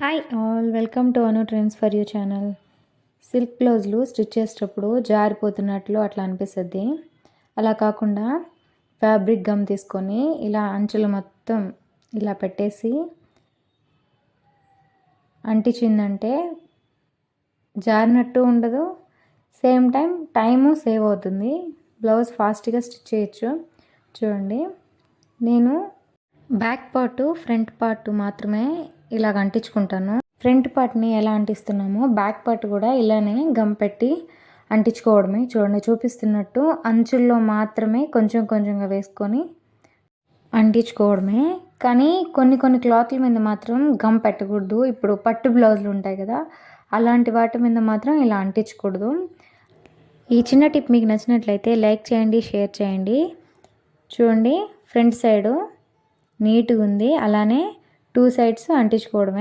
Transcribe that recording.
Hi all welcome to Anu trends for you channel. Silk బ్లౌజులు stitch చేసేటప్పుడు జారిపోతున్నట్లు అట్లా అనిపిస్తుంది. అలా కాకుండా ఫ్యాబ్రిక్ గమ్ తీసుకొని ఇలా అంచులు మొత్తం ఇలా పెట్టేసి అంటించిందంటే జారినట్టు ఉండదు, సేమ్ టైము సేవ్ అవుతుంది. బ్లౌజ్ ఫాస్ట్గా స్టిచ్ చేయొచ్చు. చూడండి, నేను బ్యాక్ పార్టు ఫ్రంట్ పార్ట్ మాత్రమే ఇలాగ అంటించుకుంటాను. ఫ్రంట్ పార్ట్ని ఎలా అంటిస్తున్నామో బ్యాక్ పార్ట్ కూడా ఇలానే గమ్ పెట్టి అంటించుకోవడమే. చూడండి, చూపిస్తున్నట్టు అంచుల్లో మాత్రమే కొంచెం కొంచెంగా వేసుకొని అంటించుకోవడమే. కానీ కొన్ని క్లాత్ల మీద మాత్రం గమ్ పెట్టకూడదు. ఇప్పుడు పట్టు బ్లౌజులు ఉంటాయి కదా, అలాంటి వాటి మీద మాత్రం ఇలా అంటించకూడదు. ఈ చిన్న టిప్ మీకు నచ్చినట్లయితే లైక్ చేయండి, షేర్ చేయండి. చూడండి, ఫ్రంట్ సైడు నీట్గా ఉంది, అలానే 2 సైడ్స్ అంటించుకోవడమే.